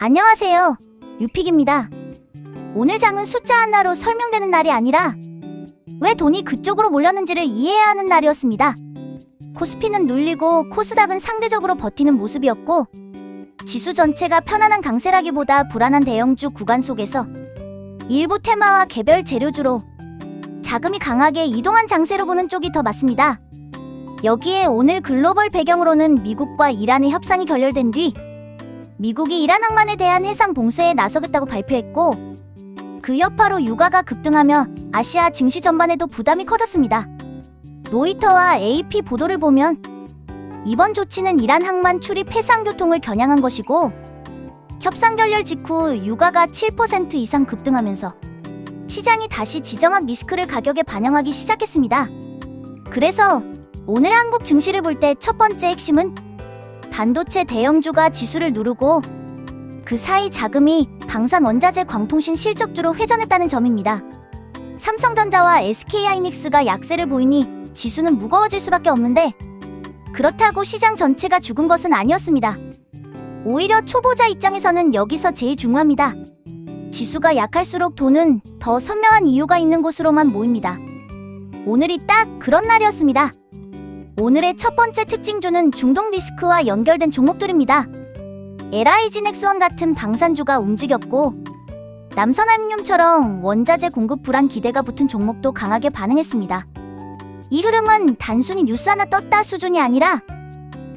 안녕하세요. 유픽입니다. 오늘 장은 숫자 하나로 설명되는 날이 아니라 왜 돈이 그쪽으로 몰렸는지를 이해해야 하는 날이었습니다. 코스피는 눌리고 코스닥은 상대적으로 버티는 모습이었고, 지수 전체가 편안한 강세라기보다 불안한 대형주 구간 속에서 일부 테마와 개별 재료주로 자금이 강하게 이동한 장세로 보는 쪽이 더 맞습니다. 여기에 오늘 글로벌 배경으로는 미국과 이란의 협상이 결렬된 뒤 미국이 이란 항만에 대한 해상 봉쇄에 나서겠다고 발표했고, 그 여파로 유가가 급등하며 아시아 증시 전반에도 부담이 커졌습니다. 로이터와 AP 보도를 보면 이번 조치는 이란 항만 출입 해상 교통을 겨냥한 것이고, 협상 결렬 직후 유가가 7% 이상 급등하면서 시장이 다시 지정학 리스크를 가격에 반영하기 시작했습니다. 그래서 오늘 한국 증시를 볼 때 첫 번째 핵심은 반도체 대형주가 지수를 누르고 그 사이 자금이 방산 원자재 광통신 실적주로 회전했다는 점입니다. 삼성전자와 SK하이닉스가 약세를 보이니 지수는 무거워질 수밖에 없는데, 그렇다고 시장 전체가 죽은 것은 아니었습니다. 오히려 초보자 입장에서는 여기서 제일 중요합니다. 지수가 약할수록 돈은 더 선명한 이유가 있는 곳으로만 모입니다. 오늘이 딱 그런 날이었습니다. 오늘의 첫 번째 특징주는 중동 리스크와 연결된 종목들입니다. LIG넥스원 같은 방산주가 움직였고, 남선알뮴처럼 원자재 공급 불안 기대가 붙은 종목도 강하게 반응했습니다. 이 흐름은 단순히 뉴스 하나 떴다 수준이 아니라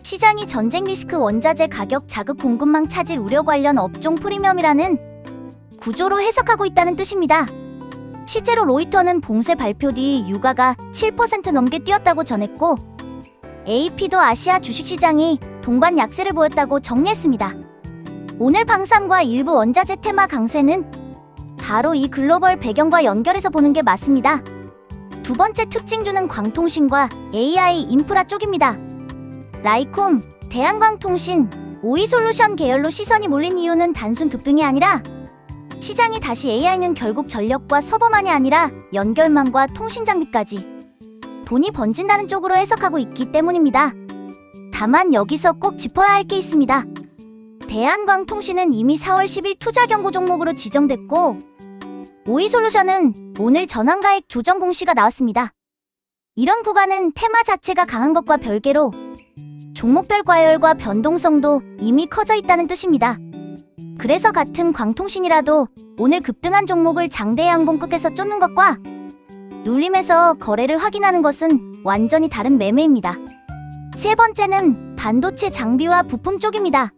시장이 전쟁 리스크, 원자재 가격 자극, 공급망 차질 우려 관련 업종 프리미엄이라는 구조로 해석하고 있다는 뜻입니다. 실제로 로이터는 봉쇄 발표 뒤 유가가 7% 넘게 뛰었다고 전했고, AP도 아시아 주식시장이 동반 약세를 보였다고 정리했습니다. 오늘 방산과 일부 원자재 테마 강세는 바로 이 글로벌 배경과 연결해서 보는 게 맞습니다. 두 번째 특징주는 광통신과 AI 인프라 쪽입니다. 라이콤, 대한광통신, 오이솔루션 계열로 시선이 몰린 이유는 단순 급등이 아니라 시장이 다시 AI는 결국 전력과 서버만이 아니라 연결망과 통신 장비까지 돈이 번진다는 쪽으로 해석하고 있기 때문입니다. 다만 여기서 꼭 짚어야 할 게 있습니다. 대한광통신은 이미 4월 10일 투자 경고 종목으로 지정됐고, 오이솔루션은 오늘 전환가액 조정 공시가 나왔습니다. 이런 구간은 테마 자체가 강한 것과 별개로 종목별 과열과 변동성도 이미 커져 있다는 뜻입니다. 그래서 같은 광통신이라도 오늘 급등한 종목을 장대 양봉 끝에서 쫓는 것과 눌림에서 거래를 확인하는 것은 완전히 다른 매매입니다. 세 번째는 반도체 장비와 부품 쪽입니다.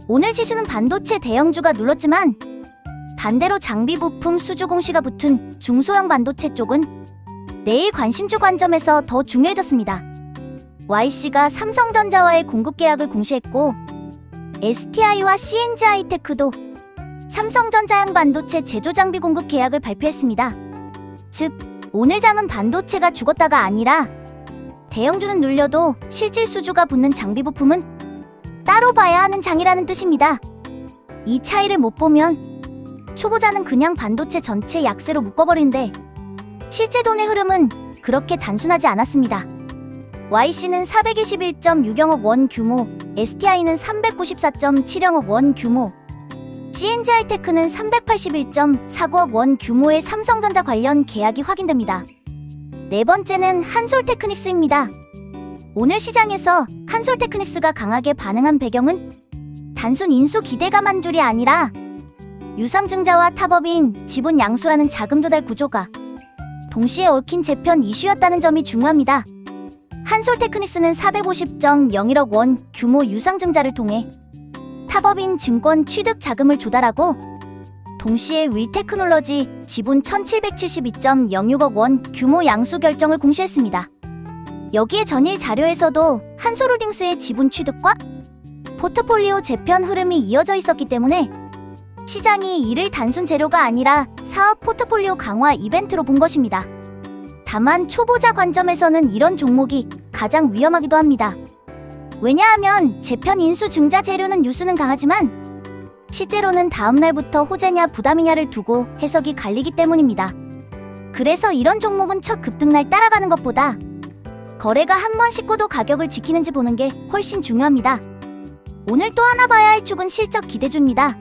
오늘 지수는 반도체 대형주가 눌렀지만 반대로 장비 부품 수주 공시가 붙은 중소형 반도체 쪽은 내일 관심주 관점에서 더 중요해졌습니다. YC가 삼성전자와의 공급 계약을 공시했고, STI와 CNG하이테크도 삼성전자형 반도체 제조 장비 공급 계약을 발표했습니다. 즉, 오늘 장은 반도체가 죽었다가 아니라 대형주는 눌려도 실질 수주가 붙는 장비 부품은 따로 봐야 하는 장이라는 뜻입니다. 이 차이를 못 보면 초보자는 그냥 반도체 전체 약세로 묶어버리는데, 실제 돈의 흐름은 그렇게 단순하지 않았습니다. YC는 421.6억억 원 규모, STI는 394.7억억 원 규모, CNG하이테크는 381.49억 원 규모의 삼성전자 관련 계약이 확인됩니다. 네 번째는 한솔테크닉스입니다. 오늘 시장에서 한솔테크닉스가 강하게 반응한 배경은 단순 인수 기대감한 줄이 아니라 유상증자와 탑업인 지분 양수라는 자금 조달 구조가 동시에 얽힌 재편 이슈였다는 점이 중요합니다. 한솔테크닉스는 450.01억 원 규모 유상증자를 통해 탑업인 증권 취득 자금을 조달하고, 동시에 윌테크놀로지 지분 1772.06억 원 규모 양수 결정을 공시했습니다. 여기에 전일 자료에서도 한솔홀딩스의 지분 취득과 포트폴리오 재편 흐름이 이어져 있었기 때문에 시장이 이를 단순 재료가 아니라 사업 포트폴리오 강화 이벤트로 본 것입니다. 다만 초보자 관점에서는 이런 종목이 가장 위험하기도 합니다. 왜냐하면 재편 인수 증자 재료는 뉴스는 강하지만 실제로는 다음날부터 호재냐 부담이냐를 두고 해석이 갈리기 때문입니다. 그래서 이런 종목은 첫 급등날 따라가는 것보다 거래가 한 번 씻고도 가격을 지키는지 보는 게 훨씬 중요합니다. 오늘 또 하나 봐야 할 축은 실적 기대주입니다.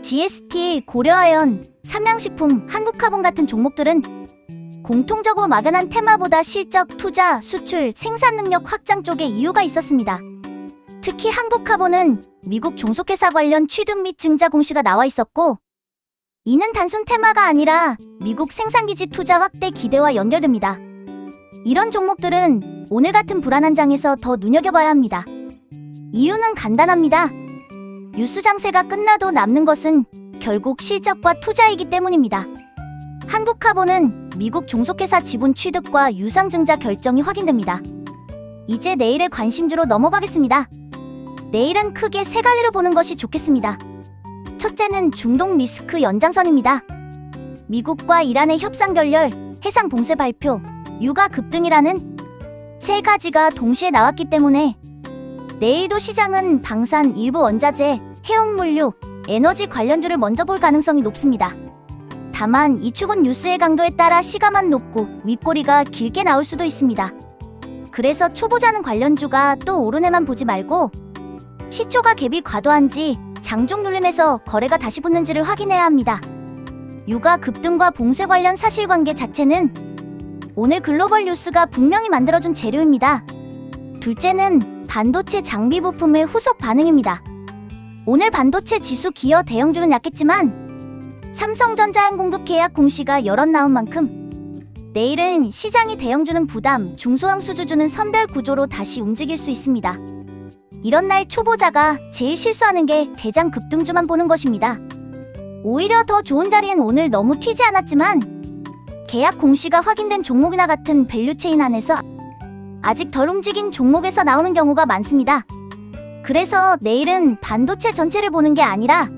GST, 고려아연, 삼양식품, 한국화본 같은 종목들은 공통적으로 막연한 테마보다 실적, 투자, 수출, 생산 능력 확장 쪽에 이유가 있었습니다. 특히 한국화본은 미국 종속회사 관련 취득 및 증자 공시가 나와 있었고, 이는 단순 테마가 아니라 미국 생산기지 투자 확대 기대와 연결됩니다. 이런 종목들은 오늘 같은 불안한 장에서 더 눈여겨봐야 합니다. 이유는 간단합니다. 뉴스 장세가 끝나도 남는 것은 결국 실적과 투자이기 때문입니다. 한국화본은 미국 종속회사 지분 취득과 유상증자 결정이 확인됩니다. 이제 내일의 관심주로 넘어가겠습니다. 내일은 크게 세 가지로 보는 것이 좋겠습니다. 첫째는 중동 리스크 연장선입니다. 미국과 이란의 협상 결렬, 해상 봉쇄 발표, 유가 급등이라는 세 가지가 동시에 나왔기 때문에 내일도 시장은 방산, 일부 원자재, 해운물류, 에너지 관련주를 먼저 볼 가능성이 높습니다. 다만 이 축은 뉴스의 강도에 따라 시가만 높고 윗꼬리가 길게 나올 수도 있습니다. 그래서 초보자는 관련주가 또 오르네만 보지 말고 시초가 갭이 과도한지 장중 눌림에서 거래가 다시 붙는지를 확인해야 합니다. 유가 급등과 봉쇄 관련 사실관계 자체는 오늘 글로벌 뉴스가 분명히 만들어준 재료입니다. 둘째는 반도체 장비 부품의 후속 반응입니다. 오늘 반도체 지수 기어 대형주는 약했지만 삼성전자양 공급 계약 공시가 여럿 나온 만큼 내일은 시장이 대형주는 부담, 중소형 수주주는 선별 구조로 다시 움직일 수 있습니다. 이런 날 초보자가 제일 실수하는 게 대장 급등주만 보는 것입니다. 오히려 더 좋은 자리엔 오늘 너무 튀지 않았지만 계약 공시가 확인된 종목이나 같은 밸류체인 안에서 아직 덜 움직인 종목에서 나오는 경우가 많습니다. 그래서 내일은 반도체 전체를 보는 게 아니라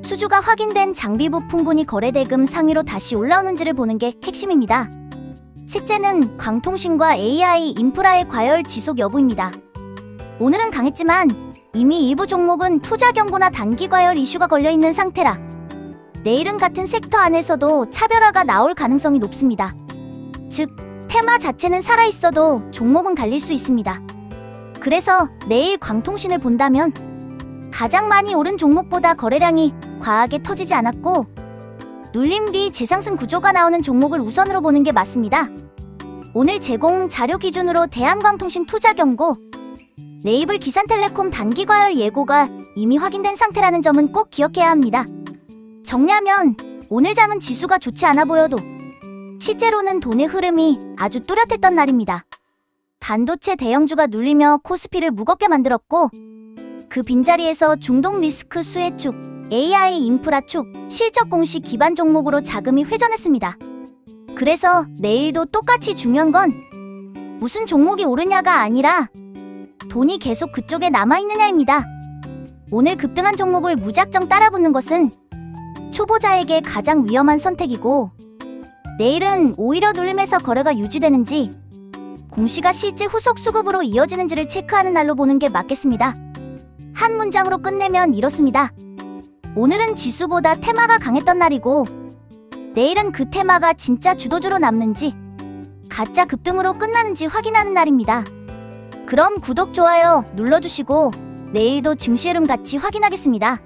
수주가 확인된 장비 부품군이 거래대금 상위로 다시 올라오는지를 보는 게 핵심입니다. 셋째는 광통신과 AI 인프라의 과열 지속 여부입니다. 오늘은 강했지만 이미 일부 종목은 투자 경고나 단기 과열 이슈가 걸려있는 상태라 내일은 같은 섹터 안에서도 차별화가 나올 가능성이 높습니다. 즉, 테마 자체는 살아있어도 종목은 갈릴 수 있습니다. 그래서 내일 광통신을 본다면 가장 많이 오른 종목보다 거래량이 과하게 터지지 않았고 눌림 뒤 재상승 구조가 나오는 종목을 우선으로 보는 게 맞습니다. 오늘 제공 자료 기준으로 대한광통신 투자 경고, 네이블 기산텔레콤 단기 과열 예고가 이미 확인된 상태라는 점은 꼭 기억해야 합니다. 정리하면 오늘 장은 지수가 좋지 않아 보여도 실제로는 돈의 흐름이 아주 뚜렷했던 날입니다. 반도체 대형주가 눌리며 코스피를 무겁게 만들었고 그 빈자리에서 중동 리스크 수혜축, AI 인프라 축, 실적 공시 기반 종목으로 자금이 회전했습니다. 그래서 내일도 똑같이 중요한 건 무슨 종목이 오르냐가 아니라 돈이 계속 그쪽에 남아있느냐입니다. 오늘 급등한 종목을 무작정 따라붙는 것은 초보자에게 가장 위험한 선택이고 내일은 오히려 눌림에서 거래가 유지되는지 공시가 실제 후속 수급으로 이어지는지를 체크하는 날로 보는 게 맞겠습니다. 한 문장으로 끝내면 이렇습니다. 오늘은 지수보다 테마가 강했던 날이고 내일은 그 테마가 진짜 주도주로 남는지 가짜 급등으로 끝나는지 확인하는 날입니다. 그럼 구독, 좋아요 눌러주시고 내일도 증시 흐름 같이 확인하겠습니다.